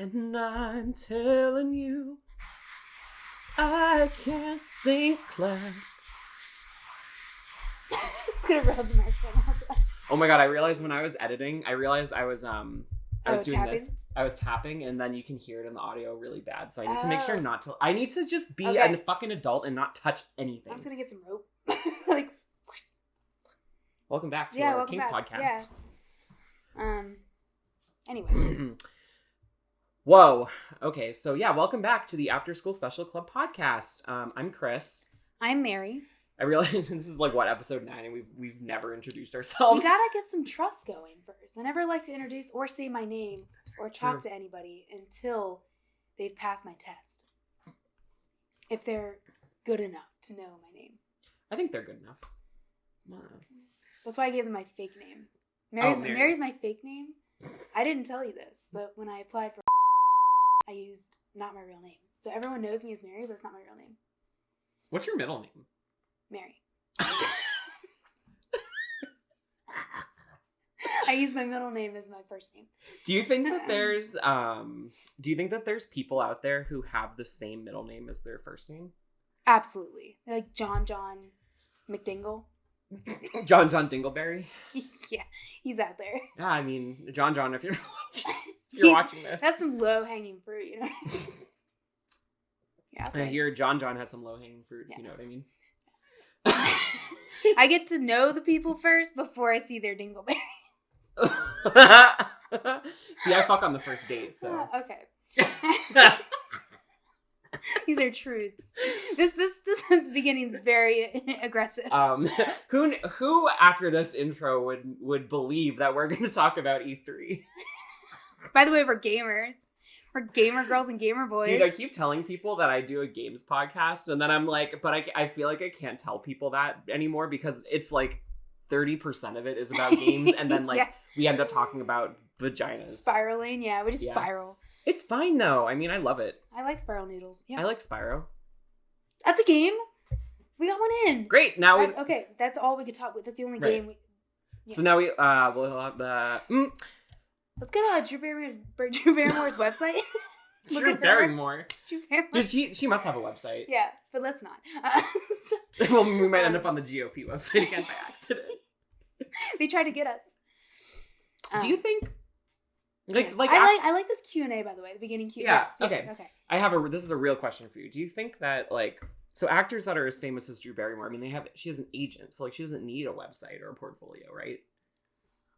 And I'm telling you, I can't sing clap. It's gonna rub the microphone all the time. Oh my god, I realized when I was editing, I was doing tapping? this. I was tapping, and then you can hear it in the audio really bad. So I need to make sure not to. I need to just be a fucking adult and not touch anything. I'm just gonna get some rope. Like, welcome back to our Kink podcast. Yeah. Anyway. Whoa. Okay, so yeah, welcome back to the Afterschool Special Club podcast. I'm Chris. I'm Mary. I realize this is like episode 9, and we've never introduced ourselves. You gotta get some trust going first. I never like to introduce or say my name or talk to anybody until they've passed my test. If they're good enough to know my name. I think they're good enough. That's why I gave them my fake name. Mary. Mary's my fake name. I didn't tell you this, but when I applied for I used not my real name. So everyone knows me as Mary, but it's not my real name. What's your middle name? Mary. I use my middle name as my first name. Do you think that there's people out there who have the same middle name as their first name? Absolutely. Like John McDingle. John Dingleberry? Yeah, he's out there. Yeah, I mean, John, if you're watching this. That's some low-hanging fruit, you know? Yeah. I hear John has some low-hanging fruit, if you know what I mean. I get to know the people first before I see their dingleberry. See, I fuck on the first date, so. Okay. These are truths. This beginning's very aggressive. Who after this intro would believe that we're going to talk about E3? By the way, we're gamers. We're gamer girls and gamer boys. Dude, I keep telling people that I do a games podcast, and then I'm like, but I feel like I can't tell people that anymore because it's like 30% of it is about games, and then like we end up talking about vaginas. Spiraling, yeah, we just spiral. It's fine though. I mean, I love it. I like spiral noodles. Yeah. I like Spyro. That's a game. We got one in. Great. Now okay, that's all we could talk with. That's the only game we. Yeah. So now we'll have Let's go to Drew Barrymore's website. Drew Barrymore. Drew Barrymore. She must have a website. Yeah, but let's not. Well, we might end up on the GOP website again by accident. They tried to get us. Do you think? I like this Q&A, by the way. The beginning Q&A. Yeah. Yes, okay. This is a real question for you. Do you think that so actors that are as famous as Drew Barrymore, I mean, she has an agent, so she doesn't need a website or a portfolio, right?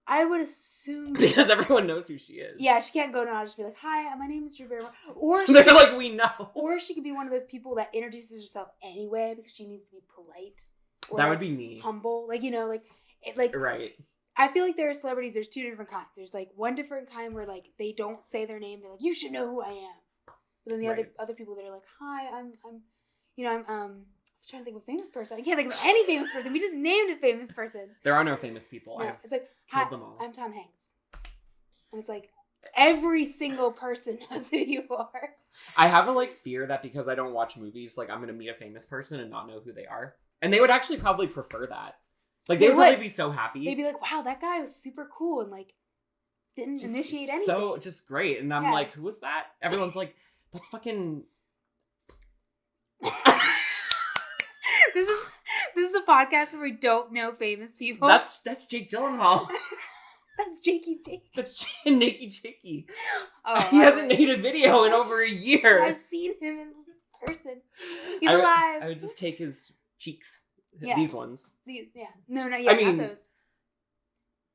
I would assume because everyone knows who she is. Yeah, she can't go now and just be like, "Hi, my name is Drew Barrymore." Or they're like, we know. Or she could be one of those people that introduces herself anyway because she needs to be polite. Or that would be me. Humble, right. I feel like there are celebrities. There's two different kinds. There's one different kind where they don't say their name. They're like, "You should know who I am." But then the other people that are like, "Hi, I'm I was trying to think of a famous person. I can't think of any famous person. We just named a famous person. There are no famous people. No, it's like, hi, I'm Tom Hanks. And it's like, every single person knows who you are. I have a fear that because I don't watch movies, I'm going to meet a famous person and not know who they are. And they would actually probably prefer that. They would probably be so happy. They'd be like, wow, that guy was super cool and didn't just initiate anything. So just great. And I'm like, who was that? Everyone's like, that's fucking... This is the podcast where we don't know famous people. That's Jake Gyllenhaal. That's Jakey Jake. That's Nakey Jakey. Oh, he hasn't made a video in over a year. I've seen him in person. He's alive. I would just take his cheeks. Yeah. These ones. No, not yet.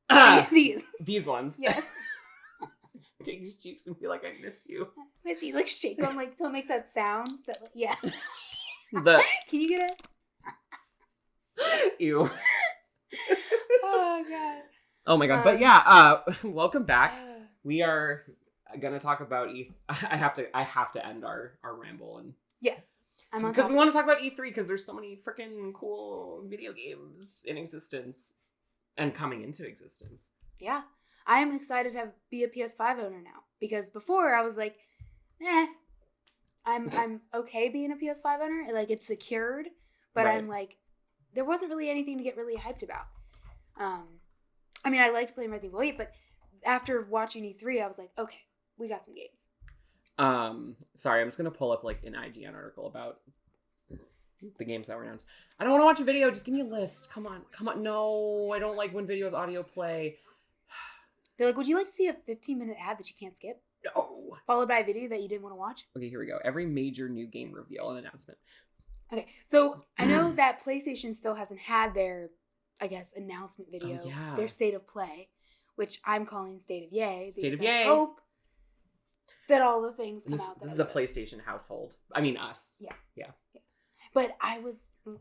Not those. These ones. Yeah. Just take his cheeks and be like, I miss you. Miss you. Shake them till it makes that sound. Yeah. Can you get it? Ew. Oh god. Oh my god. But yeah, welcome back. We are gonna talk about I have to end our ramble and yes. Because we want to talk about E3 because there's so many freaking cool video games in existence and coming into existence. Yeah. I am excited to be a PS5 owner now. Because before I was like, I'm okay being a PS5 owner. It's secured. But right. I'm there wasn't really anything to get really hyped about. I mean, I liked playing Resident Evil 8, but after watching E3, I was like, okay, we got some games. Sorry, I'm just gonna pull up like an IGN article about the games that were announced. I don't want to watch a video. Just give me a list. Come on. No, I don't like when videos audio play. They're like, would you like to see a 15-minute ad that you can't skip? No. Followed by a video that you didn't want to watch? Okay, here we go. Every major new game reveal and announcement. Okay, so I know that PlayStation still hasn't had their, I guess, announcement video. Oh, yeah. Their State of Play, which I'm calling State of Yay. State of I Yay. Hope that all the things come out. This is a PlayStation household. I mean, us. Yeah. But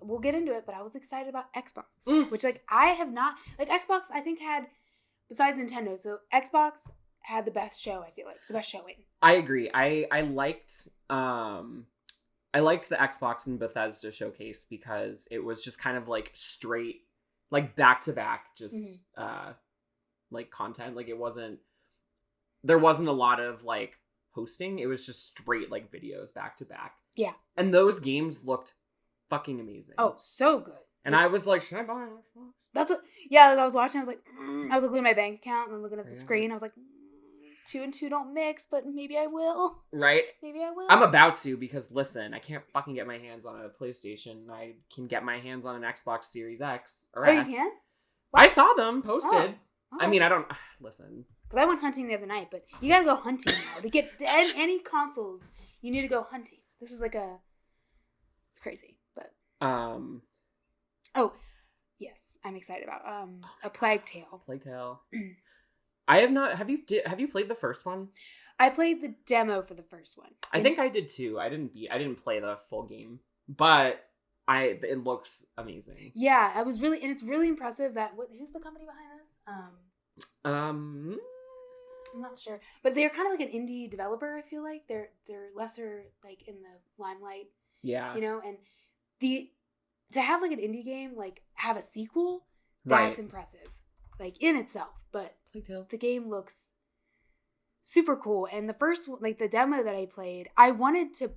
we'll get into it, but I was excited about Xbox, which, like, I have not, like, Xbox, I think, had, besides Nintendo, so Xbox had the best show, I feel like, the best showing. I agree. I liked the Xbox and Bethesda showcase because it was just kind of, like, straight, like, back-to-back, just, like, content. Like, there wasn't a lot of, like, hosting. It was just straight, like, videos back-to-back. Yeah. And those games looked fucking amazing. Oh, so good. And I was like, should I buy an Xbox? That's what, yeah, like I was watching, I was like, I was looking at my bank account and looking at the screen. I was like, 2 and 2 don't mix, but maybe I will. Right? Maybe I will. I'm about to because, listen, I can't fucking get my hands on a PlayStation. I can get my hands on an Xbox Series X or S. You can? What? I saw them posted. Oh. I mean, I don't, listen. Because I went hunting the other night, but you gotta go hunting now. To get any consoles, you need to go hunting. This is like it's crazy, but. Oh, yes, I'm excited about A Plague Tale. Plague Tale. I have not. Have you played the first one? I played the demo for the first one. I think I did too. I didn't play the full game, but it looks amazing. Yeah, it's really impressive that who's the company behind this? I'm not sure, but they're kind of like an indie developer. I feel like they're lesser like in the limelight. Yeah, you know, and to have like an indie game like have a sequel, that's impressive, like in itself. But the game looks super cool, and the first like the demo that I played, I wanted to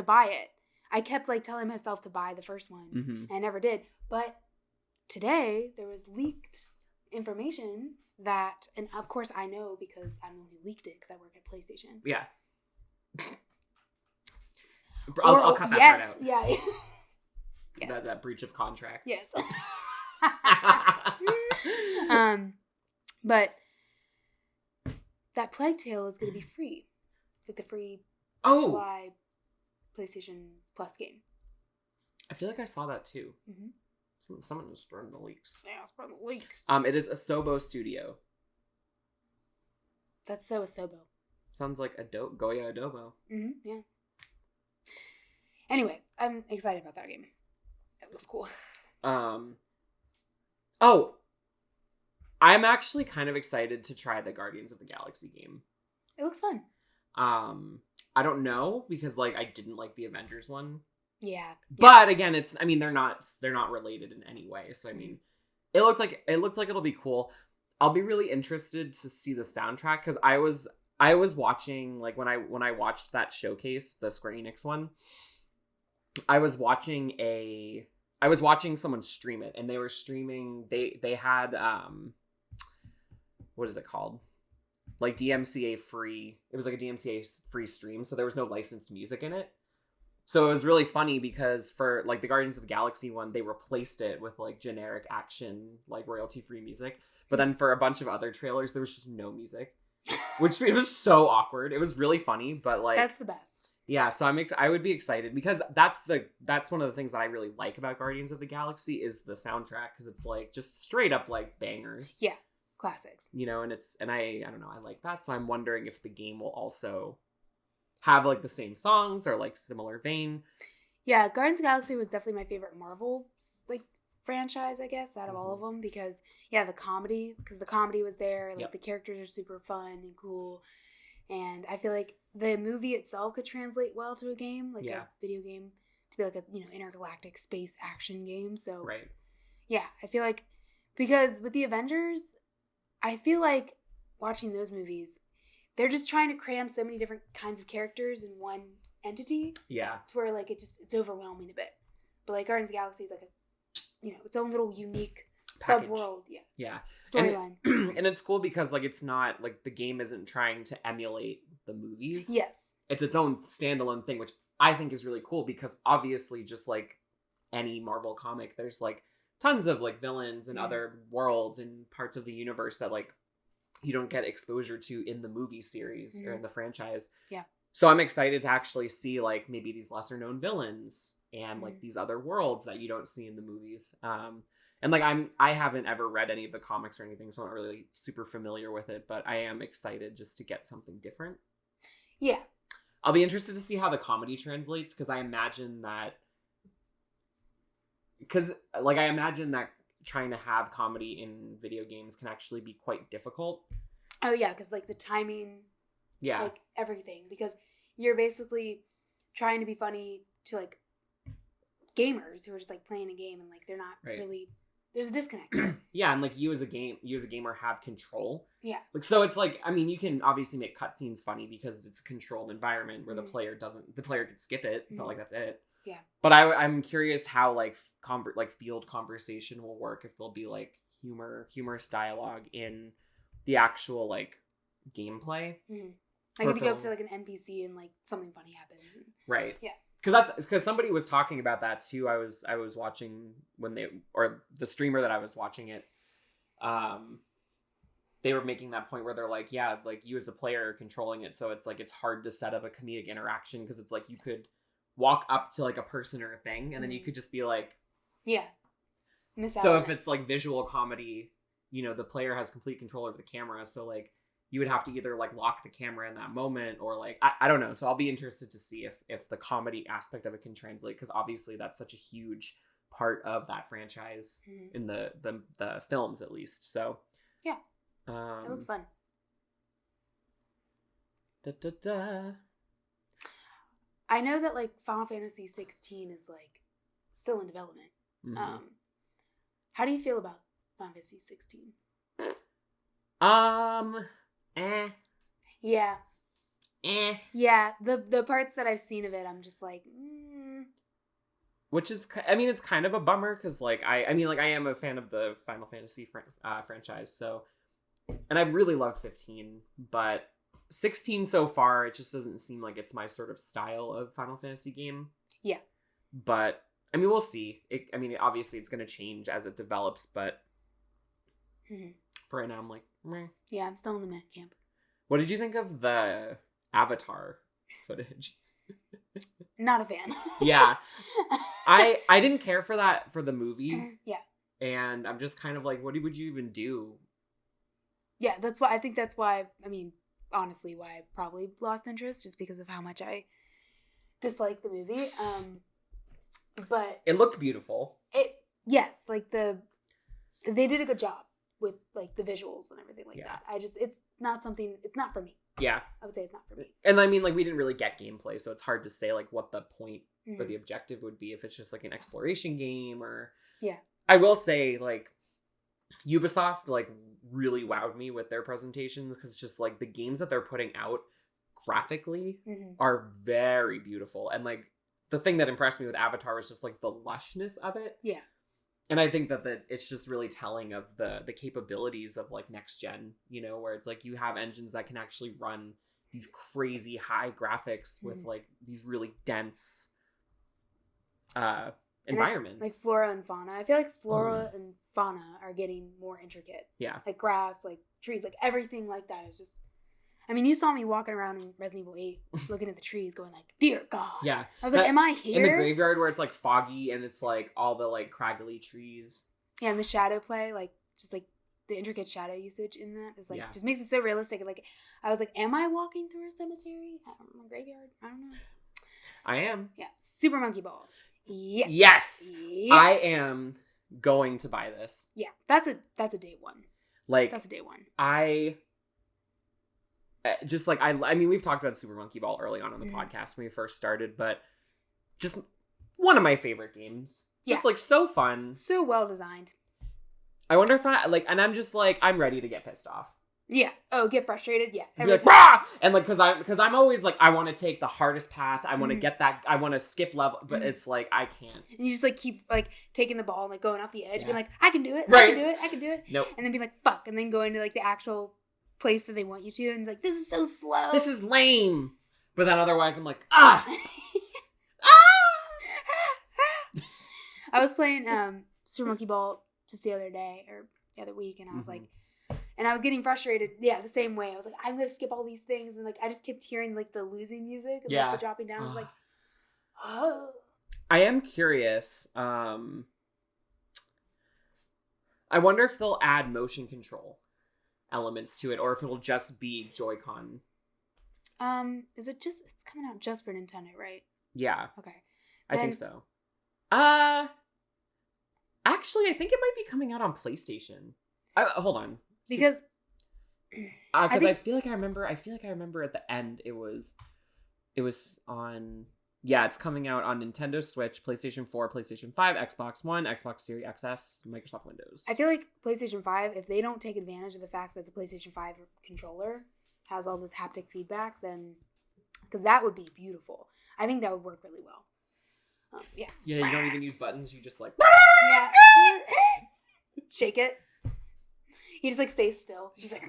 buy it. I kept like telling myself to buy the first one, and I never did. But today there was leaked information that, and of course I know because I'm the one who leaked it because I work at PlayStation. Yeah. I'll cut that part out. Yeah. That breach of contract. Yes. But that Plague Tale is going to be free, like the free July PlayStation Plus game. I feel like I saw that too. Someone was spreading the leaks. Yeah, spread the leaks. It is Asobo Studio. That's so Asobo. Sounds like Goya Adobo. Yeah. Anyway, I'm excited about that game. It looks cool. I'm actually kind of excited to try the Guardians of the Galaxy game. It looks fun. I don't know because like I didn't like the Avengers one. Yeah. But again, they're not related in any way. So I mean, it looked like it'll be cool. I'll be really interested to see the soundtrack because I was watching like when I watched that showcase, the Square Enix one. I was watching someone stream it, and they were streaming. They had what is it called? Like DMCA free. It was like a DMCA free stream, so there was no licensed music in it. So it was really funny because for like the Guardians of the Galaxy one, they replaced it with like generic action, like royalty free music. But then for a bunch of other trailers, there was just no music, which it was so awkward. It was really funny, but like that's the best. Yeah, so I would be excited because that's one of the things that I really like about Guardians of the Galaxy is the soundtrack because it's like just straight up like bangers. Yeah, classics. You know, and I don't know, I like that. So I'm wondering if the game will also have like the same songs or like similar vein. Yeah, Guardians of the Galaxy was definitely my favorite Marvel like franchise, I guess, out of all of them because the comedy was there, like the characters are super fun and cool. And I feel like the movie itself could translate well to a game, like a video game, to be like a intergalactic space action game. So I feel like because with the Avengers, I feel like watching those movies, they're just trying to cram so many different kinds of characters in one entity. Yeah, to where like it's overwhelming a bit. But like Guardians of the Galaxy is like its own little unique subworld, storyline. And it's cool because like it's not like the game isn't trying to emulate the movies. Yes. it's its own standalone thing, which I think is really cool because obviously just like any Marvel comic, there's like tons of like villains and other worlds and parts of the universe that like you don't get exposure to in the movie series or in the franchise. Yeah. So I'm excited to actually see like maybe these lesser known villains and like these other worlds that you don't see in the movies. And like I haven't ever read any of the comics or anything, so I'm not really super familiar with it, but I am excited just to get something different. Yeah. I'll be interested to see how the comedy translates because I imagine that trying to have comedy in video games can actually be quite difficult. Oh yeah, because like the timing, like everything, because you're basically trying to be funny to like gamers who are just like playing a game and like they're not really. There's a disconnect. Yeah, and like you as a gamer have control. Yeah. Like so it's like, I mean, you can obviously make cutscenes funny because it's a controlled environment where the player can skip it, but like that's it. Yeah. But I'm curious how like field conversation will work, if there'll be like humorous dialogue in the actual like gameplay. Mm-hmm. Like if you go up to like an NPC and like something funny happens. Right. Yeah. Because somebody was talking about that too. I was watching the streamer that I was watching it, they were making that point where they're like, yeah, like you as a player are controlling it, so it's like it's hard to set up a comedic interaction because it's like you could walk up to like a person or a thing and then you could just be like, miss out. So if it's like visual comedy, you know, the player has complete control over the camera, so like you would have to either like lock the camera in that moment or like I don't know. So I'll be interested to see if the comedy aspect of it can translate, because obviously that's such a huge part of that franchise in the films at least. So yeah, it looks fun. I know that like Final Fantasy 16 is like still in development. How do you feel about Final Fantasy 16? Yeah. Yeah, the parts that I've seen of it, I'm just like, Which is, I mean, it's kind of a bummer because, like, I mean, like, I am a fan of the Final Fantasy franchise, so, and I really loved 15, but 16 so far, it just doesn't seem like it's my sort of style of Final Fantasy game. Yeah. But, I mean, we'll see. I mean, obviously it's going to change as it develops, but for right now, I'm like, meh. Yeah, I'm still in the meh camp. What did you think of the Avatar footage? Not a fan. Yeah. I didn't care for that for the movie. Yeah. And I'm just kind of like, what would you even do? Yeah, I mean, honestly, why I probably lost interest, just because of how much I dislike the movie. But it looked beautiful. Yes, like they did a good job with like the visuals and everything like that. It's not for me. Yeah. I would say it's not for me. And I mean, like, we didn't really get gameplay, so it's hard to say like what the point or the objective would be, if it's just like an exploration game or... Yeah. I will say, like, Ubisoft like really wowed me with their presentations, because just like the games that they're putting out graphically are very beautiful. And like the thing that impressed me with Avatar was just like the lushness of it. Yeah. And I think that it's just really telling of the capabilities of like next gen, you know, where it's like you have engines that can actually run these crazy high graphics with like these really dense environments. Like flora and fauna. I feel like flora and fauna are getting more intricate. Yeah. Like grass, like trees, like everything like that is just... I mean, you saw me walking around in Resident Evil 8 looking at the trees going like, dear God. Yeah. I was like, am I here? In the graveyard where it's like foggy and it's like all the like craggly trees. Yeah, and the shadow play, like just like the intricate shadow usage in that is like, just makes it so realistic. Like, I was like, am I walking through a cemetery? A graveyard? I don't know. I am. Yeah. Super Monkey Ball. Yes. Yes. I am going to buy this. Yeah. That's a day one. Like, that's a day one. Just like, I mean, we've talked about Super Monkey Ball early on in the podcast when we first started, but just one of my favorite games. Just like so fun. So well designed. I wonder if and I'm just like, I'm ready to get pissed off. Yeah. Oh, get frustrated? Yeah. Be like, rah! And like, cause I'm always like, I want to take the hardest path. I want to get that, I want to skip level, but it's like, I can't. And you just like keep like taking the ball and like going off the edge, being like, I can do it. Right. I can do it. I can do it. Nope. And then be like, fuck. And then go into like the actual place that they want you to, and like, this is so slow. This is lame. But then otherwise I'm like, ah! I was playing Super Monkey Ball just the other day, or the other week, and I was like, and I was getting frustrated, the same way. I was like, I'm going to skip all these things, and like I just kept hearing like the losing music and like the dropping down. I was like, oh. I am curious. I wonder if they'll add motion control elements to it, or if it'll just be Joy-Con. Is it just, it's coming out just for Nintendo, right? Yeah. Okay. I think so. Actually, I think it might be coming out on PlayStation. Hold on. Because I feel like I remember at the end it was on, it's coming out on Nintendo Switch, PlayStation 4, PlayStation 5, Xbox One, Xbox Series XS, Microsoft Windows. I feel like PlayStation 5, if they don't take advantage of the fact that the PlayStation 5 controller has all this haptic feedback, then, because that would be beautiful. I think that would work really well. Yeah. Yeah, you don't even use buttons, you just like... Yeah. Shake it. He just like stays still. He's like,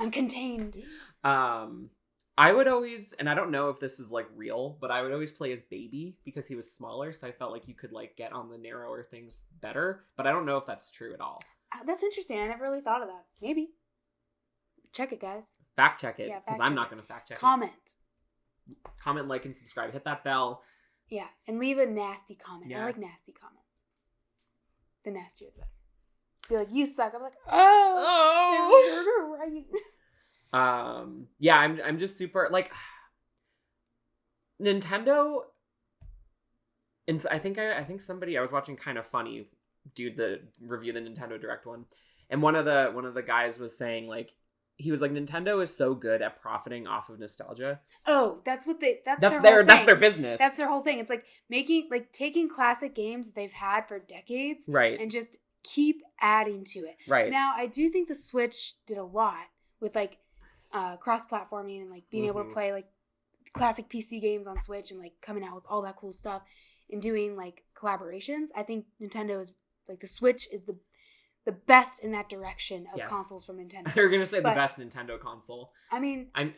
I'm contained. I would always, and I don't know if this is like real, but I would always play as Baby because he was smaller, so I felt like you could like get on the narrower things better, but I don't know if that's true at all. That's interesting. I never really thought of that. Maybe. Check it, guys. Fact check it, because I'm not going to fact check Comment, like, and subscribe. Hit that bell. Yeah, and leave a nasty comment. Yeah. I like nasty comments. The nastier the better. Be like, you suck. I'm like, oh. Right. Yeah, I'm just super, like, Nintendo, and I think somebody, I was watching Kind of Funny do the review the Nintendo Direct one, and one of the guys was saying, like, he was like, Nintendo is so good at profiting off of nostalgia. Oh, that's their business. That's their whole thing. It's like taking classic games that they've had for decades, right, and just keep adding to it. Right. Now, I do think the Switch did a lot with like cross-platforming and like being able to play like classic PC games on Switch and like coming out with all that cool stuff and doing like collaborations. I think Nintendo is like, the Switch is the best in that direction of consoles from Nintendo. You're gonna say the best Nintendo console. I mean, I'm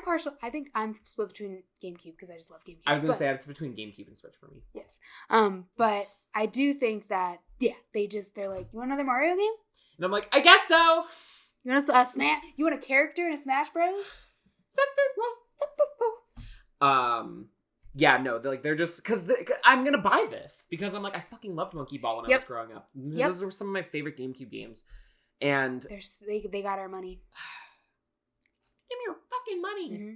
partial. I think I'm split between GameCube because I just love GameCube. I was gonna say it's between GameCube and Switch for me. Yes. But I do think that they're like, you want another Mario game? And I'm like, I guess so. You want a Smash? You want a character in a Smash Bros? Yeah, no, they're just, because I'm gonna buy this because I'm like, I fucking loved Monkey Ball when I was growing up. Those were some of my favorite GameCube games, and they got our money. Give me your fucking money. Mm-hmm.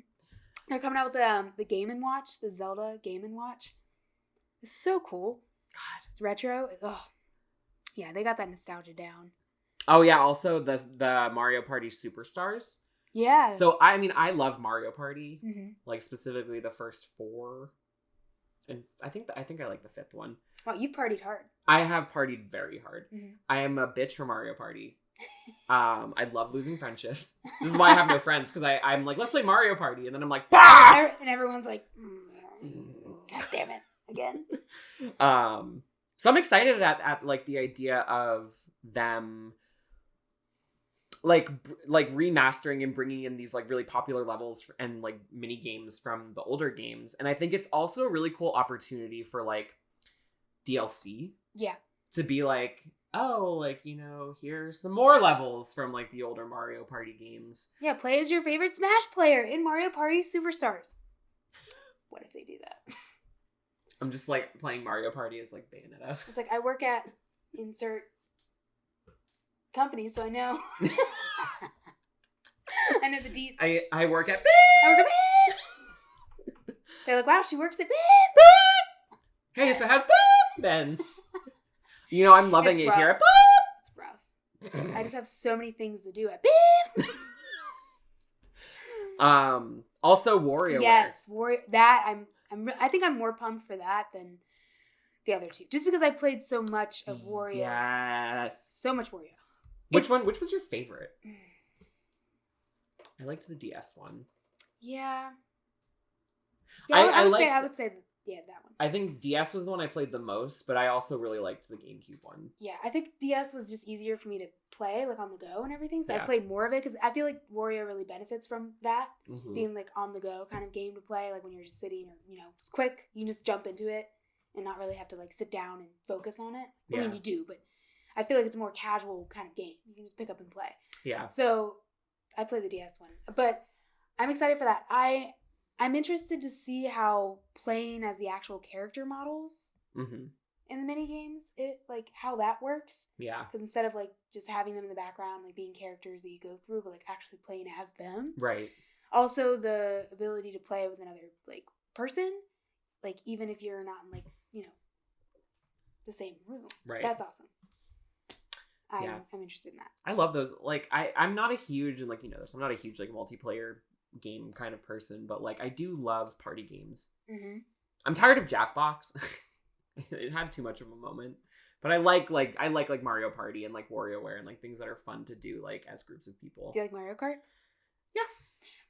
They're coming out with the Game & Watch, the Zelda Game & Watch. It's so cool. God, it's retro. Yeah, they got that nostalgia down. Oh yeah, also the Mario Party Superstars. Yeah. So I mean, I love Mario Party, like specifically the first 4, and I think I like the 5th one. Wow, you've partied hard. I have partied very hard. Mm-hmm. I am a bitch for Mario Party. I love losing friendships. This is why I have no friends, because I'm like, let's play Mario Party, and then I'm like, bah! And everyone's like, God damn it, again. So I'm excited at like the idea of them like remastering and bringing in these like really popular levels and like mini games from the older games. And I think it's also a really cool opportunity for like DLC. Yeah. To be like, oh, like, you know, here's some more levels from like the older Mario Party games. Yeah, play as your favorite Smash player in Mario Party Superstars. What if they do that? I'm just like playing Mario Party as like Bayonetta. It's like, I work at insert company, so I know. I know the deets. I work at They're like, wow, she works at Hey, so how's then? You know, I'm loving it here. It's rough. I just have so many things to do at Also WarioWare. Yes, that I think I'm more pumped for that than the other two, just because I played so much of Wario. Yes, so much Wario. Which was your favorite? I liked the DS one. Yeah. I would say Yeah, that one. I think DS was the one I played the most, but I also really liked the GameCube one. Yeah, I think DS was just easier for me to play, like, on the go and everything, so Yeah. I played more of it, because I feel like Wario really benefits from that, being, like, on the go kind of game to play, like, when you're just sitting, or, you know, it's quick, you can just jump into it, and not really have to, like, sit down and focus on it. I mean, you do, but I feel like it's a more casual kind of game. You can just pick up and play. Yeah. So, I played the DS one, but I'm excited for that. I'm interested to see how playing as the actual character models in the mini games, how that works. Yeah. Because instead of like just having them in the background, like being characters that you go through, but like actually playing as them. Right. Also, the ability to play with another like person, like even if you're not in like, you know, the same room. Right. That's awesome. I'm interested in that. I love those. Like I'm not a huge, and like you know this, I'm not a huge like multiplayer game kind of person, but like I do love party games. I'm tired of Jackbox. It had too much of a moment, but I like Mario Party and like WarioWare and like things that are fun to do like as groups of people. Do you like Mario Kart? Yeah.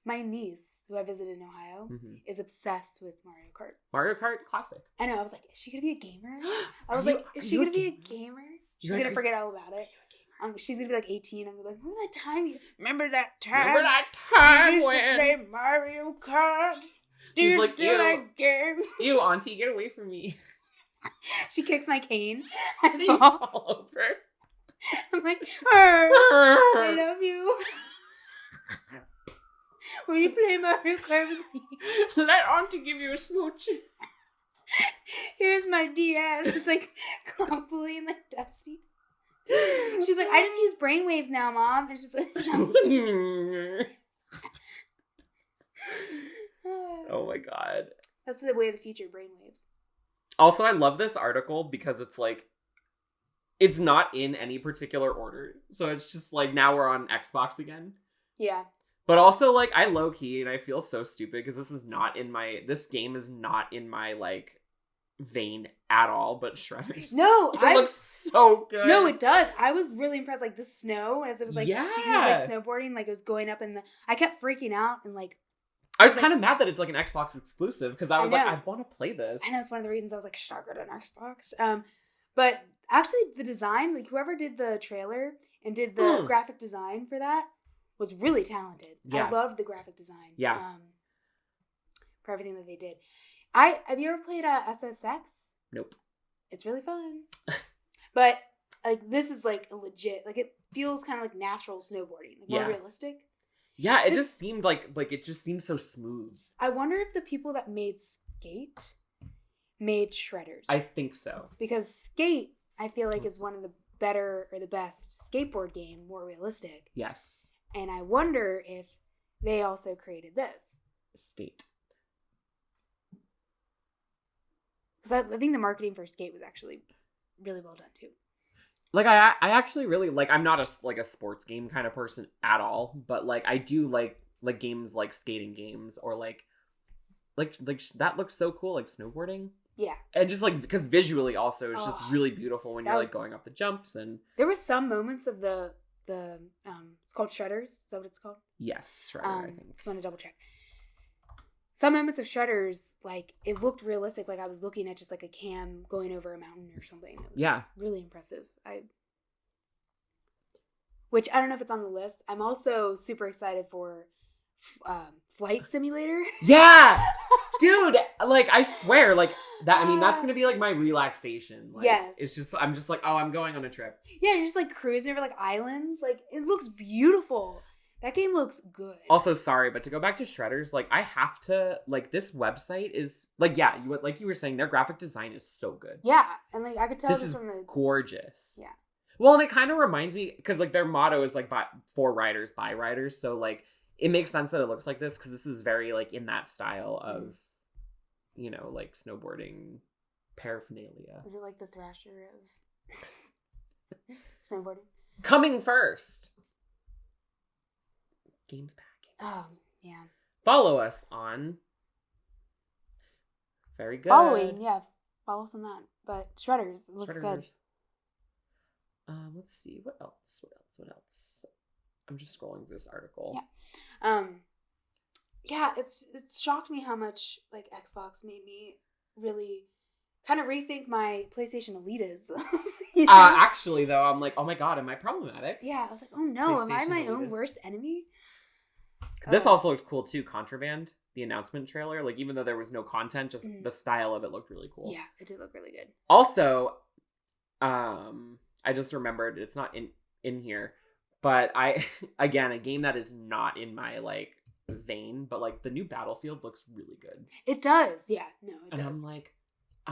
My niece, who I visited in Ohio, is obsessed with Mario Kart. Mario Kart classic. I know. I was like, is she gonna be a gamer? I was like, is she gonna be a gamer? She's gonna forget all about it. She's gonna be like 18. I'm gonna be like, remember that time when you play Mario Kart? Do you like, still like games? Ew, auntie, get away from me. She kicks my cane. I fall over. I'm like, I love you. Will you play Mario Kart with me? Let auntie give you a smooch. Here's my DS. It's like crumbly and like dusty. She's like, I just use brainwaves now, Mom. And she's like, oh my god. That's the way of the future, brainwaves. Also, I love this article because it's like, it's not in any particular order. So it's just like, now we're on Xbox again. Yeah. But also, like, I low-key, and I feel so stupid because this game is not in my, like, vein at all, but Shredders. No, it looks so good. No, it does. I was really impressed. Like the snow, as it was like she was like snowboarding, like it was going up in the. I kept freaking out and like. I was kind of mad that it's like an Xbox exclusive because I was like, I want to play this. I know it's one of the reasons I was like, should I get an Xbox? But actually, the design, like whoever did the trailer and did the graphic design for that was really talented. Yeah. I loved the graphic design. Yeah. For everything that they did. Have you ever played SSX? Nope. It's really fun. But like this is like a legit, like it feels kind of like natural snowboarding, like more realistic. Yeah, it just seemed like it just seemed so smooth. I wonder if the people that made Skate made Shredders. I think so. Because Skate, I feel like is one of the better or the best skateboard game, more realistic. Yes. And I wonder if they also created this. Skate. Because I think the marketing for Skate was actually really well done too. Like I actually really like. I'm not a sports game kind of person at all, but like I do like games like skating games or like that looks so cool, like snowboarding. Yeah, and just like because visually also it's just really beautiful when you're like going up the jumps. And there were some moments of the it's called Shredders. Is that what it's called? Yes, Shredder. I think. Just want to double check. Some moments of Shredders, like, it looked realistic. Like, I was looking at just, like, a cam going over a mountain or something. It was really impressive. Which, I don't know if it's on the list. I'm also super excited for Flight Simulator. Yeah! Dude, like, I swear, like, that. I mean, that's going to be, like, my relaxation. Like, yes. It's just, I'm just like, oh, I'm going on a trip. Yeah, you're just, like, cruising over, like, islands. Like, it looks beautiful. That game looks good. Also, sorry, but to go back to Shredders, like, I have to, like, this website is, like, yeah, like you were saying, their graphic design is so good. Yeah, and, like, I could tell this is from the... gorgeous. Yeah. Well, and it kind of reminds me, because, like, their motto is, like, for riders, by riders, so, like, it makes sense that it looks like this, because this is very, like, in that style of, you know, like, snowboarding paraphernalia. Is it, like, the Thrasher of snowboarding? Coming first. Games Pack. Oh, yeah. Follow us on. Very good. Following, yeah. Follow us on that. But Shredders looks good. Let's see. What else? I'm just scrolling through this article. Yeah. Yeah, it's shocked me how much like Xbox made me really kind of rethink my PlayStation elitism. You know? Actually, though, I'm like, oh my god, am I problematic? Yeah, I was like, oh no, am I my own worst enemy? This also looked cool too. Contraband, the announcement trailer. Like, even though there was no content, just the style of it looked really cool. Yeah, it did look really good. Also, I just remembered it's not in here, but again, a game that is not in my like vein, but like the new Battlefield looks really good. It does, yeah. No, it does. And I'm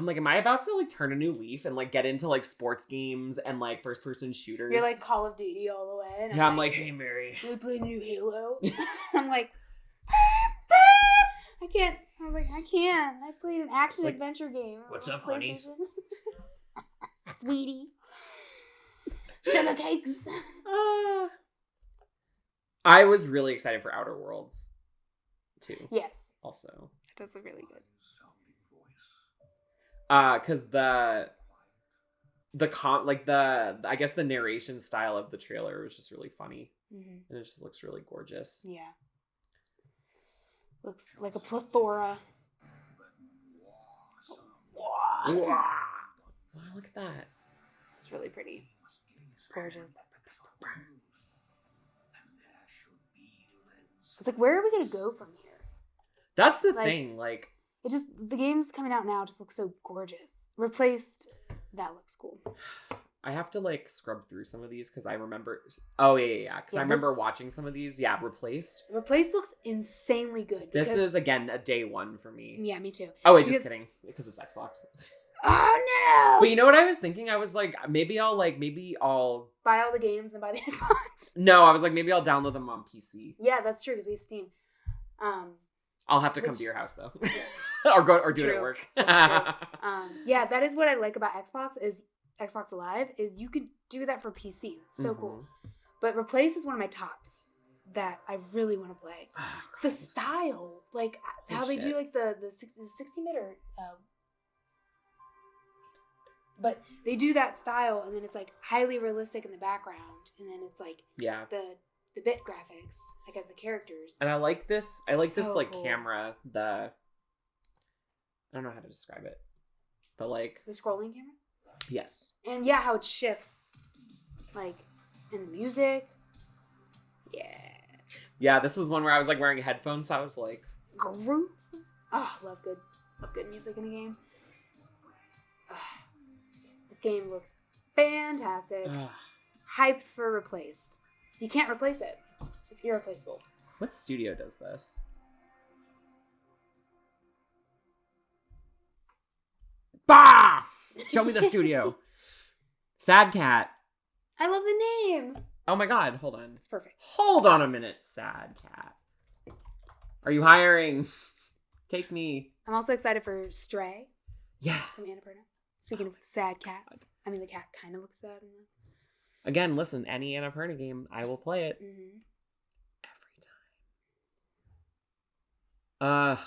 like, am I about to like turn a new leaf and like get into like sports games and like first person shooters? You're like Call of Duty all the way. And I'm like, hey Mary, we play new Halo. I'm like, I can't. I was like, I can't. I played an action adventure game. What's up, honey? Sweetie. Sugar cakes. I was really excited for Outer Worlds too. Yes. Also, it does look really good. Because I guess the narration style of the trailer was just really funny, and it just looks really gorgeous. Yeah, looks like a plethora. Wow, look at that! It's really pretty. It's gorgeous. It's like, where are we gonna go from here? That's the thing, like. It just, the games coming out now just look so gorgeous. Replaced, that looks cool. I have to like scrub through some of these because I remember. Oh yeah. Because I remember watching some of these. Yeah, Replaced. Replaced looks insanely good. This is again a day one for me. Yeah, me too. Oh wait, just kidding. Because it's Xbox. Oh no! But you know what I was thinking? I was like, maybe I'll buy all the games and buy the Xbox. No, I was like, maybe I'll download them on PC. Yeah, that's true because we have Steam. I'll have to come to your house though. or do it at work. Yeah, that is what I like about Xbox Live is you could do that for PC. It's so cool. But Replace is one of my tops that I really want to play. Oh, the style, like how they do like the 60-bit or but they do that style and then it's like highly realistic in the background and then it's like the bit graphics, like as the characters. And I like this. I like this like cool. camera. I don't know how to describe it, but like the scrolling camera. Yes. And yeah, how it shifts, like in the music. Yeah. Yeah, this was one where I was like wearing headphones, so I was like, "Group." Oh, love good music in a game. This game looks fantastic. Hyped for Replaced. You can't replace it. It's irreplaceable. What studio does this? Bah! Show me the studio. Sad Cat. I love the name. Oh my god, hold on. It's perfect. Hold on a minute, Sad Cat. Are you hiring? Take me. I'm also excited for Stray. Yeah. From Annapurna. Speaking of sad cats. I mean, the cat kind of looks sad in the... Again, listen, any Annapurna game, I will play it. Every time.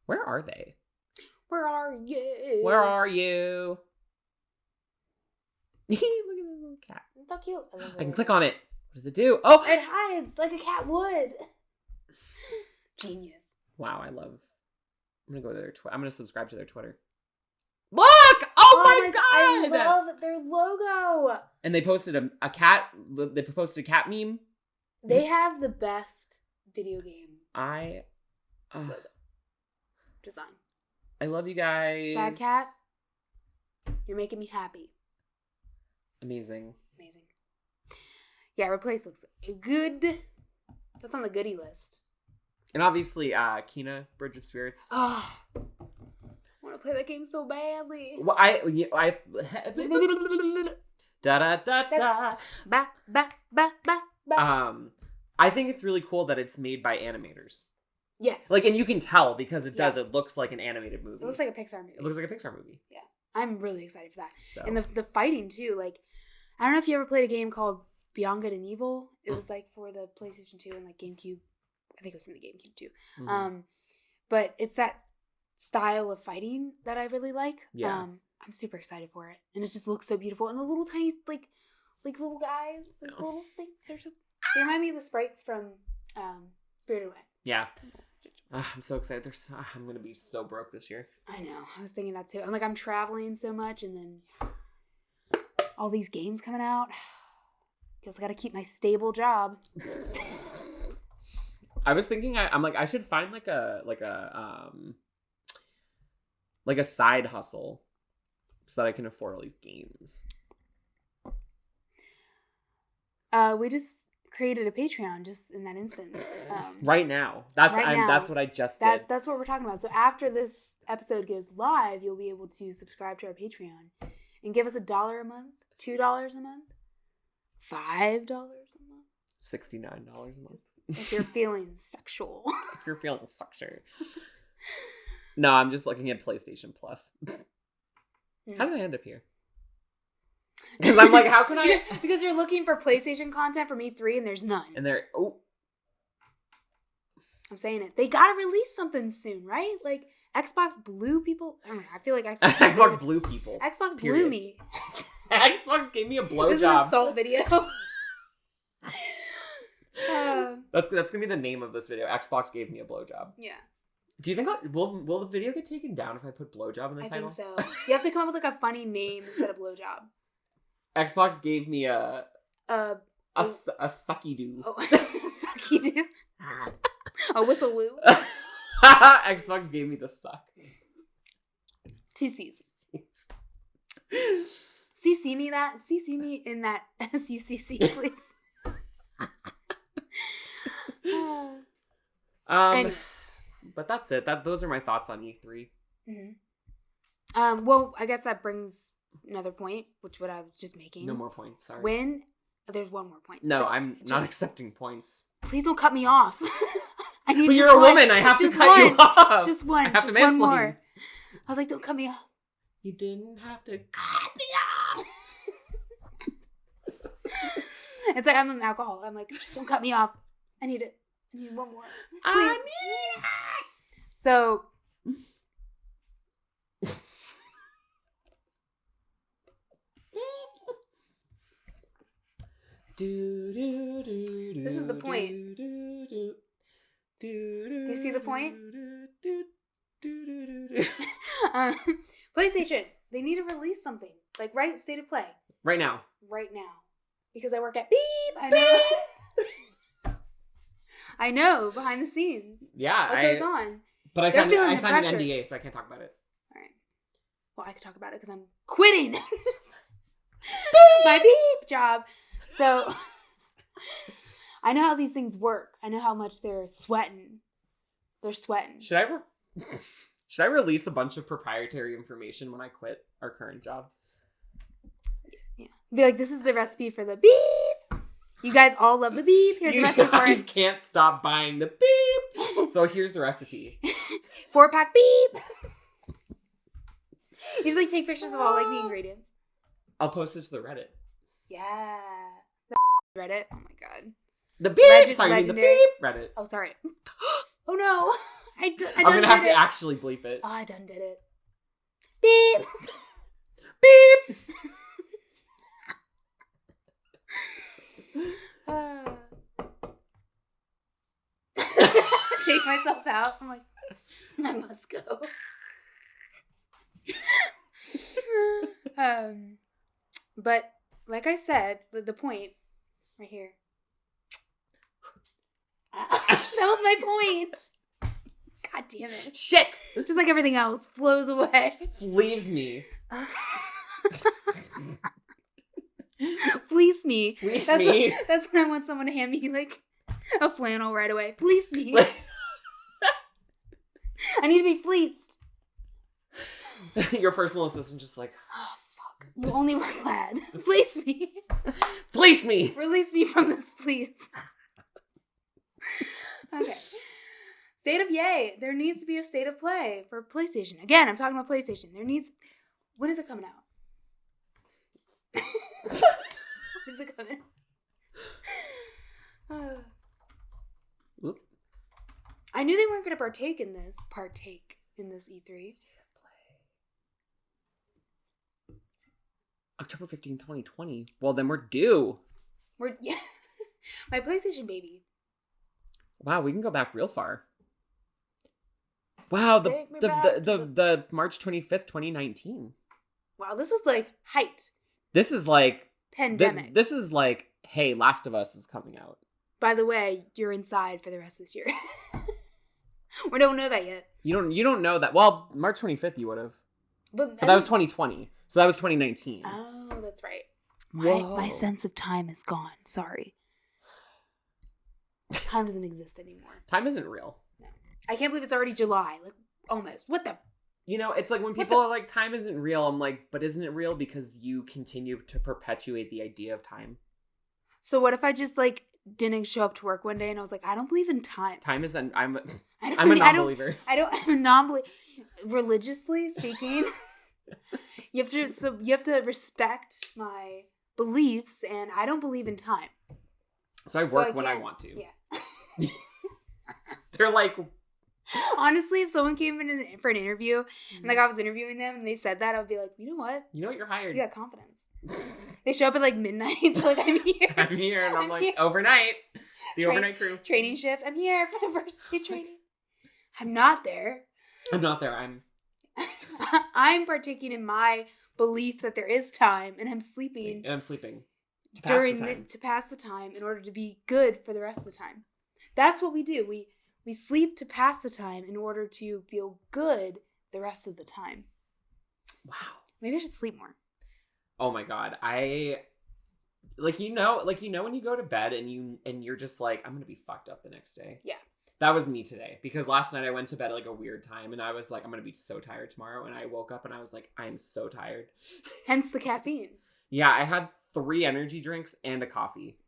Where are they? Where are you? Where are you? Look at the little cat. It's so cute. I can click on it. What does it do? Oh! It hides like a cat would. Genius. Wow, I'm gonna go to their Twitter. I'm gonna subscribe to their Twitter. Look! Oh my god! I love their logo. And they posted a cat. They posted a cat meme. They have the best video game design. I love you guys. Sad Cat, you're making me happy. Amazing. Yeah, Replace looks good. That's on the goodie list. And obviously, Kena, Bridge of Spirits. Oh, I want to play that game so badly. Well, I da da da da. Ba. I think it's really cool that it's made by animators. Yes. Like, and you can tell because it does. It looks like an animated movie. It looks like a Pixar movie. Yeah. I'm really excited for that. So. And the fighting, too. Like, I don't know if you ever played a game called Beyond Good and Evil. It was, like, for the PlayStation 2 and, like, GameCube. I think it was from the GameCube, too. Mm-hmm. But it's that style of fighting that I really like. Yeah. I'm super excited for it. And it just looks so beautiful. And the little tiny, like little guys, little things. They remind me of the sprites from Spirited Away. Yeah. I'm so excited. I'm going to be so broke this year. I know. I was thinking that too. I'm like, I'm traveling so much, and then all these games coming out. Guess I got to keep my stable job. I was thinking, I'm like, I should find like a side hustle so that I can afford all these games. We just created a Patreon just in that instance. Right now. That's what I just did. That's what we're talking about. So after this episode goes live, you'll be able to subscribe to our Patreon and give us $1 a month, $2 a month, $5 a month, $69 a month. If you're feeling sexual. If you're feeling sexual. No, I'm just looking at PlayStation Plus. How did I end up here? Because I'm like, how can I? Because you're looking for PlayStation content from E3 and there's none. And I'm saying it. They gotta release something soon, right? Like Xbox Blue people. I don't know. I feel like Xbox Blue people. Xbox Blue me. Xbox gave me a blowjob. This is an assault video. That's gonna be the name of this video. Xbox gave me a blowjob. Yeah. Do you think will the video get taken down if I put blowjob in the title? I think so. You have to come up with like a funny name instead of blowjob. Xbox gave me a sucky doo. Oh, sucky doo. A whistle woo. Xbox gave me the suck. 2 C's. CC me that. CC me in that SUCC, please. Anyway. But that's it. Those are my thoughts on E3. Mm-hmm. Well, I guess that brings another point, which what I was just making. No more points. Sorry. There's one more point. No, so I'm not accepting points. Please don't cut me off. But you're a woman. I have to cut you off. Just one. I have just to one more. I was like, don't cut me off. You didn't have to cut me off. It's like I'm an alcohol. I'm like, don't cut me off. I need one more. Please. I need it. So. This is the point. Do you see the point? PlayStation. They need to release something. Like, right? State of play. Right now. Right now. Because I work at Beep. I know. I know. Behind the scenes. Yeah. What goes on? But I signed an NDA, so I can't talk about it. All right. Well, I can talk about it because I'm quitting my Beep job. So I know how these things work. I know how much they're sweating. They're sweating. Should I release a bunch of proprietary information when I quit our current job? Yeah. Be like, this is the recipe for the Beep. You guys all love the Beep. Here's the recipe for it. You guys can't stop buying the Beep. So here's the recipe. 4-pack Beep. You just like take pictures of all like the ingredients. I'll post it to the Reddit. Yeah. The Reddit. Oh my god. The Beep. Sorry, the Beep Reddit. Oh, sorry. Oh no. I'm gonna have to actually bleep it. Oh, I done did it. Beep. Beep. Take myself out. I'm like, I must go. But like I said, the point right here. That was my point. God damn it. Shit. Just like everything else flows away. Just leaves me. Fleece me. Fleece me. That's when I want someone to hand me like a flannel right away. Fleece me. I need to be fleeced. Your personal assistant just like, oh fuck. You only wear plaid. Fleece me. Fleece me. Release me from this fleece. Okay. State of yay. There needs to be a state of play for PlayStation. Again, I'm talking about PlayStation. When is it coming out? When is it coming out? I knew they weren't going to partake in this E3. State of play. October 15, 2020. Well, then we're due. Yeah. My PlayStation baby. Wow, we can go back real far. Wow, the March 25th, 2019. Wow, this was like height. This is like pandemic. This is like, hey, Last of Us is coming out. By the way, you're inside for the rest of this year. We don't know that yet. You don't know that. Well, March 25th you would have. But that was 2020. So that was 2019. Oh, that's right. My sense of time is gone. Sorry. Time doesn't exist anymore. Time isn't real. No. I can't believe it's already July. Like, almost. What the? It's like when people are like, time isn't real. I'm like, but isn't it real because you continue to perpetuate the idea of time? So what if I just like didn't show up to work one day and I was like, I don't believe in time. Time is I'm a non-believer. I'm a non-believer. Religiously speaking, you have to respect my beliefs, and I don't believe in time. So I work when I want to. Yeah. They're like, honestly, if someone came in for an interview and like I was interviewing them and they said that, I would be like, you know what? You're hired. You got confidence. They show up at like midnight. Like, I'm here. I'm here, and I'm like, here. Overnight. The overnight crew. Training shift. I'm here for the first day training. I'm not there. I'm partaking in my belief that there is time, and I'm sleeping. And I'm sleeping. To pass the time in order to be good for the rest of the time. That's what we do. We sleep to pass the time in order to feel good the rest of the time. Wow. Maybe I should sleep more. Oh my God. when you go to bed and you're just like, I'm going to be fucked up the next day. Yeah. That was me today, because last night I went to bed at like a weird time and I was like, I'm going to be so tired tomorrow. And I woke up and I was like, I am so tired. Hence the caffeine. Yeah. I had 3 energy drinks and a coffee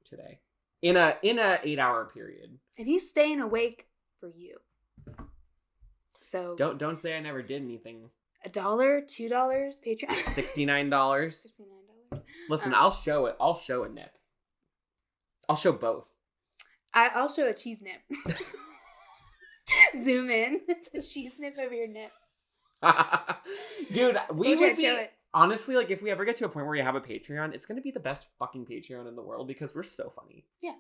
today in a 8-hour period. And he's staying awake for you. So don't say I never did anything. $1, $2, Patreon. $69. Listen, I'll show it. I'll show a nip. I'll show both. I'll show a cheese nip. Zoom in. It's a cheese nip of your nip. Dude, we would be... Honestly, like, if we ever get to a point where we have a Patreon, it's going to be the best fucking Patreon in the world because we're so funny. Yeah.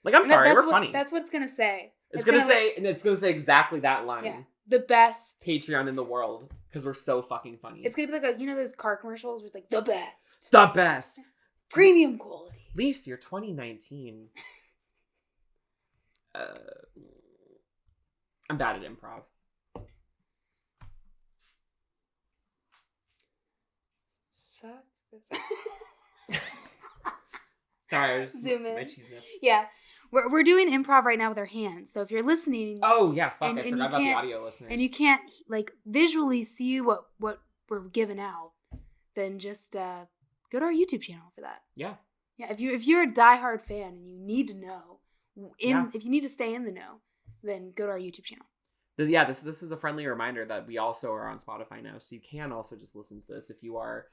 Like, I'm sorry, we're funny. That's what it's going to say. It's going to say exactly that line. Yeah. The best Patreon in the world because we're so fucking funny. It's going to be like those car commercials where it's like, the best. The best. Premium quality. At least you're 2019. I'm bad at improv. Suck this. Sorry, zoom in. My cheese nips. Yeah, we're doing improv right now with our hands. So if you're listening, oh yeah, fuck, I forgot about the audio listeners. And you can't like visually see what we're giving out, then just go to our YouTube channel for that. Yeah. Yeah, if you're a diehard fan and you need to know, if you need to stay in the know, then go to our YouTube channel. Yeah, this is a friendly reminder that we also are on Spotify now, so you can also just listen to this if you are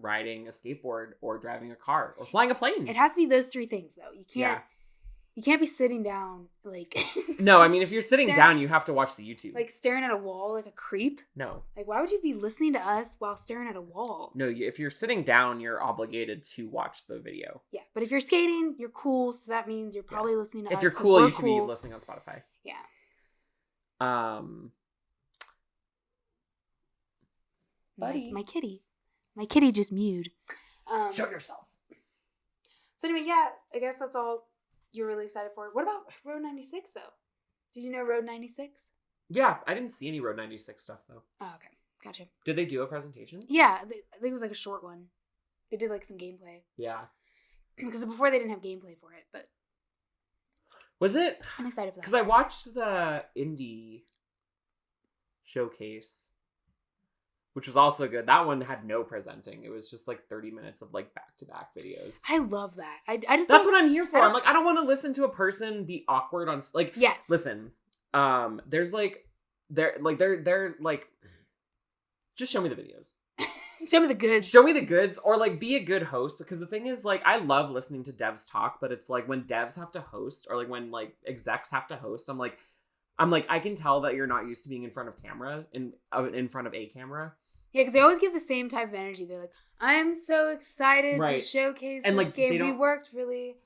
riding a skateboard or driving a car or flying a plane. It has to be those 3 things, though. You can't be sitting down like. No, I mean, if you're sitting down, you have to watch the YouTube. Like staring at a wall like a creep. No. Like, why would you be listening to us while staring at a wall? No, if you're sitting down, you're obligated to watch the video. Yeah, but if you're skating, you're cool, so that means you're probably listening to us. If you're cool, you should be listening on Spotify. Yeah. Buddy. My kitty just mewed. Show yourself. So anyway, yeah, I guess that's all you're really excited for. What about Road 96 though? Did you know Road 96? Yeah, I didn't see any Road 96 stuff though. Oh, okay, gotcha. Did they do a presentation? Yeah, I think it was like a short one. They did like some gameplay. Yeah. Because before they didn't have gameplay for it, but. Was it? I'm excited for that. Because I watched the indie showcase, which was also good. That one had no presenting. It was just like 30 minutes of like back-to-back videos. I love that. I just that's what I'm here for. I'm like, I don't want to listen to a person be awkward on like. Yes. Listen, there's like, they're like, just show me the videos. Show me the goods. Show me the goods, or like be a good host. Because the thing is, like, I love listening to devs talk, but it's like when devs have to host, or like when like execs have to host, I'm like, I can tell that you're not used to being in front of camera, in front of a camera. Yeah, because they always give the same type of energy. They're like, I'm so excited to showcase this game. We worked really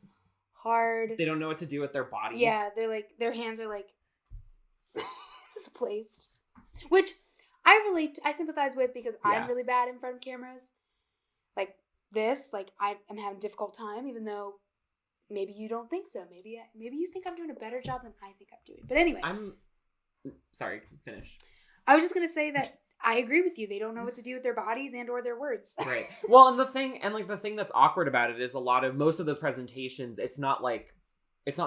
hard. They don't know what to do with their body. Yeah, they're like, their hands are like misplaced. Which I sympathize with because I'm really bad in front of cameras. Like this, like I'm having a difficult time, even though maybe you don't think so. Maybe you think I'm doing a better job than I think I'm doing. But anyway. Sorry, finish. I was just going to say that I agree with you. They don't know what to do with their bodies and or their words. Right. Well, and the thing that's awkward about it is most of those presentations, it's not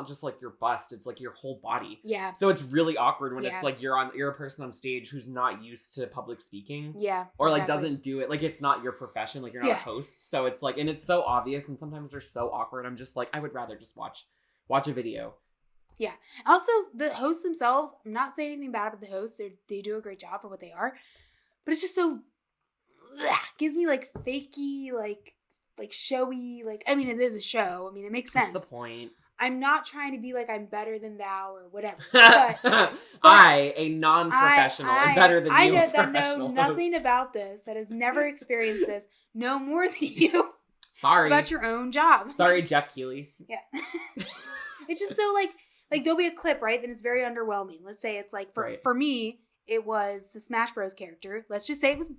just like your bust, it's like your whole body. Yeah. So it's really awkward when it's like you're a person on stage who's not used to public speaking. Yeah. Or like doesn't do it, like it's not your profession, like you're not a host. So it's like, and it's so obvious and sometimes they're so awkward. I'm just like, I would rather just watch a video. Yeah. Also, the hosts themselves, I'm not saying anything bad about the hosts. They do a great job for what they are. But it's just so, gives me like fakey, like showy, like, I mean, it is a show. I mean, it makes sense. That's the point. I'm not trying to be like I'm better than thou or whatever. But I, a non-professional, am better than you. I know that know nothing about this, that has never experienced this, know more than you. Sorry. About your own job. Sorry, Jeff Keighley. Yeah. It's just so like there'll be a clip, right? Then it's very underwhelming. Let's say it's like for me, it was the Smash Bros character. Let's just say it was,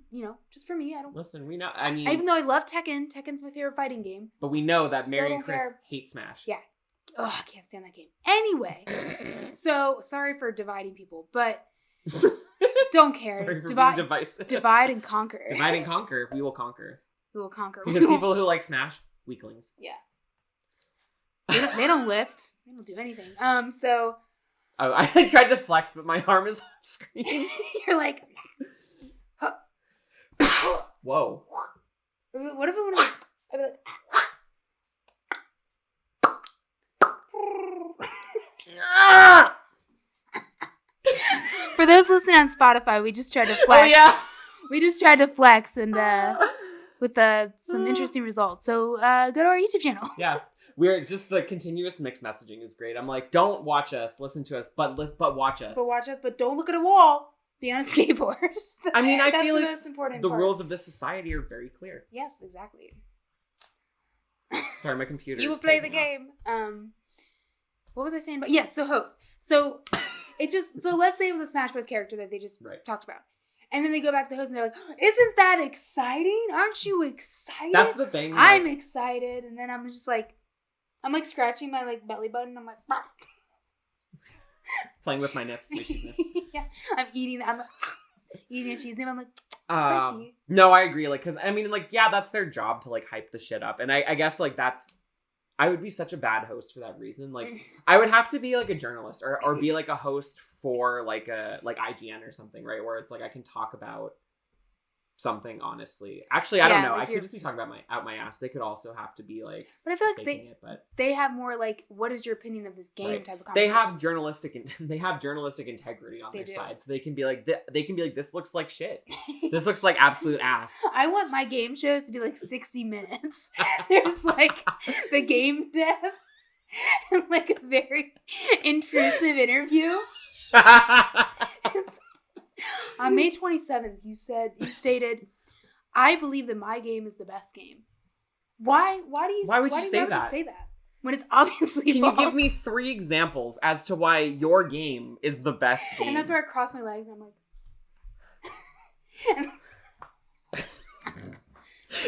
just for me. I don't listen. We know. I mean, even though I love Tekken, Tekken's my favorite fighting game. But we know that Still Mary and Chris hate Smash. Yeah. Oh, I can't stand that game. Anyway, so sorry for dividing people, but don't care. Sorry for being divisive. Divide and conquer. Divide and conquer. We will conquer. We will conquer. Because people who like Smash, weaklings. Yeah. They don't lift. They don't do anything. So. Oh, I tried to flex, but my arm is off screen. You're like. Whoa. What if it was? I'd be like. For those listening on Spotify, we just tried to flex. Oh yeah. We just tried to flex and with some interesting results. So go to our YouTube channel. Yeah. We're just the continuous mixed messaging is great. I'm like, don't watch us, listen to us, but watch us. But watch us, but don't look at a wall. Be on a skateboard. I mean, I That's feel the like most important the part. rules of this society are very clear. Yes, exactly. Sorry, my computer. You will play the game. What was I saying about? Yes, so hosts. So it's just let's say it was a Smash Bros character that they just talked about. And then they go back to the host and they're like, isn't that exciting? Aren't you excited? That's the thing. I'm excited. And then I'm just like, scratching my like belly button. I'm like, playing with my nips, my cheese nips. Yeah, I'm eating a cheese nip. I'm like, spicy. No, I agree. Like, cause I mean, like, yeah, that's their job to like hype the shit up. And I guess like I would be such a bad host for that reason. Like, I would have to be like a journalist or be like a host for like IGN or something, right? Where it's like I can talk about something honestly. Actually, I don't know. Like I could just be talking about out my ass. They could also have to be like. But I feel like they have more like, what is your opinion of this game type of conversation. They have journalistic integrity on their side, so they can be like this looks like shit. This looks like absolute ass. I want my game shows to be like 60 minutes. There's like the game dev and like a very intrusive interview. On May 27th, you stated, I believe that my game is the best game. Why would you say that? When it's obviously Can you give me 3 examples as to why your game is the best game? And that's where I cross my legs and I'm like...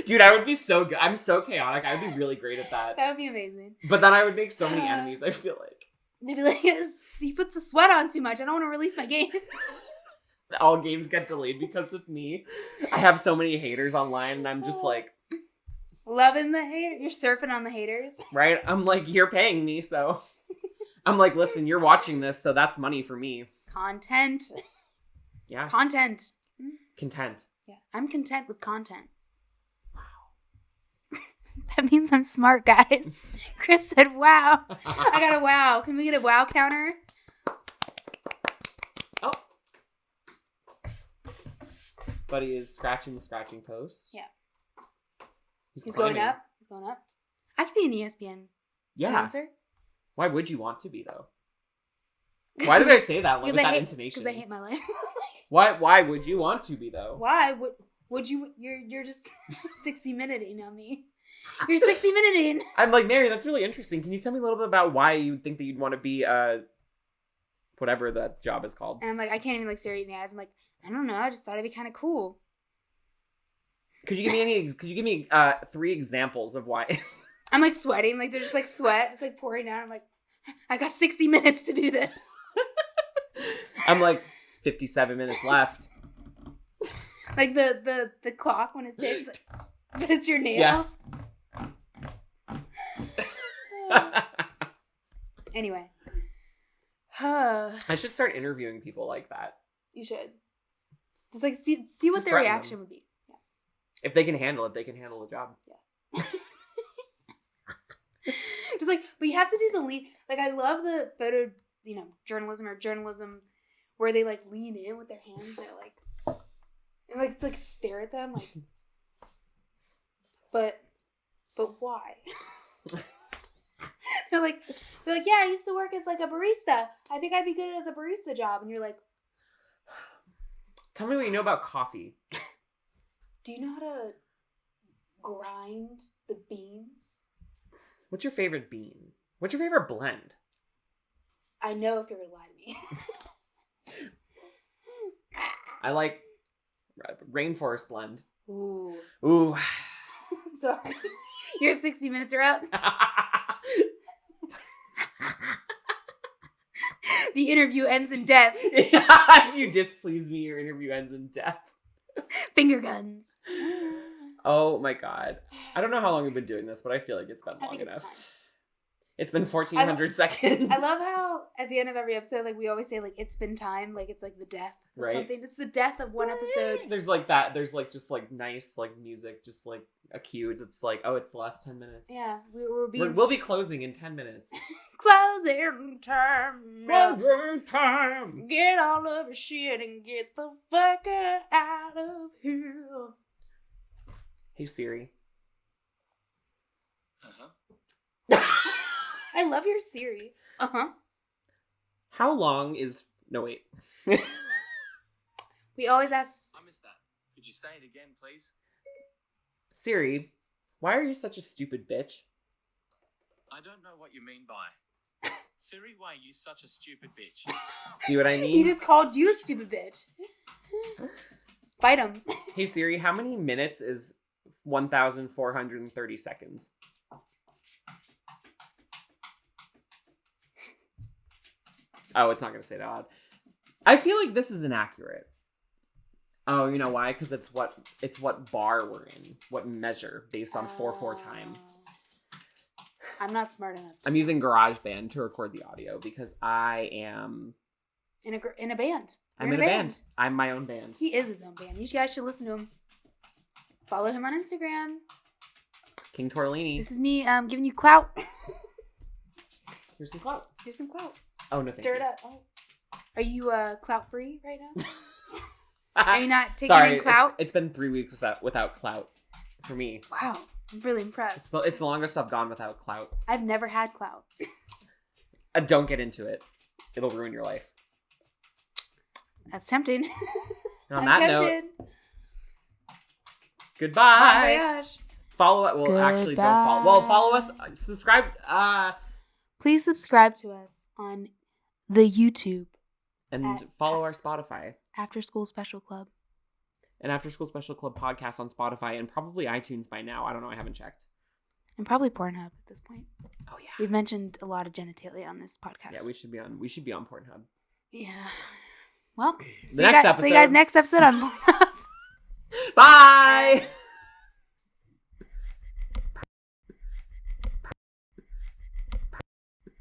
Dude, I would be so good. I'm so chaotic. I would be really great at that. That would be amazing. But then I would make so many enemies, I feel like. They'd be like, he puts the sweat on too much. I don't want to release my game. All games get delayed because of me. I have so many haters online and I'm just like... Loving the hater. You're surfing on the haters. Right? I'm like, you're paying me, so... I'm like, listen, you're watching this, so that's money for me. Content. Yeah. Content. Content. Yeah. I'm content with content. Wow. That means I'm smart, guys. Chris said, wow. I got a wow. Can we get a wow counter? Oh. Buddy is scratching the scratching post. Yeah. He's going up. He's going up. I could be an ESPN announcer. Why would you want to be, though? Why did I say that with that intonation? Because I hate my life. Why would you want to be, though? Why would you? You're just 60-minuting on me. You're 60-minuting. I'm like, Mary, that's really interesting. Can you tell me a little bit about why you think that you'd want to be whatever that job is called. And I'm like, I can't even look Siri in the eyes. I'm like, I don't know. I just thought it'd be kind of cool. Could you give me 3 examples of why? I'm like sweating. Like there's just like sweat. It's like pouring out. I'm like, I got 60 minutes to do this. I'm like 57 minutes left. Like the clock when it takes, but it's your nails. Yeah. Anyway. I should start interviewing people like that. You should. Just like see what Just their reaction would be. Yeah. If they can handle it, they can handle the job. Yeah. Just like, but you have to do the lean. Like I love the photo, journalism where they like lean in with their hands. They're like, and like stare at them like, but why? They're like, yeah, I used to work as like a barista. I think I'd be good as a barista job. And you're like, tell me what you know about coffee. do you know how to grind the beans? What's your favorite bean? What's your favorite blend? I know if you're gonna lie to me. I like rainforest blend. Ooh. Sorry. Your 60 minutes are up. The interview ends in death. If you displease me, your interview ends in death. Finger guns. Oh my god. I don't know how long we've been doing this, but I feel like it's been long enough. Time. It's been 1,400 seconds. I love how at the end of every episode, like we always say, like it's been time, like it's like the death of something. It's the death of one episode. There's like that. There's like just like nice like music, just like a cue that's like, oh, it's the last 10 minutes. Yeah, we'll be closing in 10 minutes. Closing time. Closing time. Get all of your shit and get the fucker out of here. Hey Siri. I love your Siri. How long is... No, wait. We always ask... I missed that. Could you say it again, please? Siri, why are you such a stupid bitch? I don't know what you mean by... Siri, why are you such a stupid bitch? See what I mean? He just called you a stupid bitch. Fight him. Hey Siri, how many minutes is 1,430 seconds? Oh, it's not going to say that loud. I feel like this is inaccurate. Oh, you know why? Because it's what bar we're in. What measure based on 4/4 time. I'm not smart enough. I'm using GarageBand to record the audio because I am... In a band. I'm in a band. I'm my own band. He is his own band. You guys should listen to him. Follow him on Instagram. King Tortellini. This is me giving you clout. Here's some clout. Here's some clout. Oh, no, Stir it up. Oh. Are you clout free right now? Are Are you not taking in clout? It's been 3 weeks without clout for me. Wow. I'm really impressed. It's the longest I've gone without clout. I've never had clout. Don't get into it. It'll ruin your life. That's tempting. And on that note, goodbye. Bon voyage. Follow it. Well, Goodbye. actually, don't follow. Well, follow us. Subscribe. Please subscribe to us on the YouTube. And follow our Spotify. Afterschool Special Club. An Afterschool Special Club podcast on Spotify and probably iTunes by now. I don't know. I haven't checked. And probably Pornhub at this point. Oh yeah. We've mentioned a lot of genitalia on this podcast. Yeah, we should be on Pornhub. Yeah. Well, See you guys next episode on Pornhub. Bye.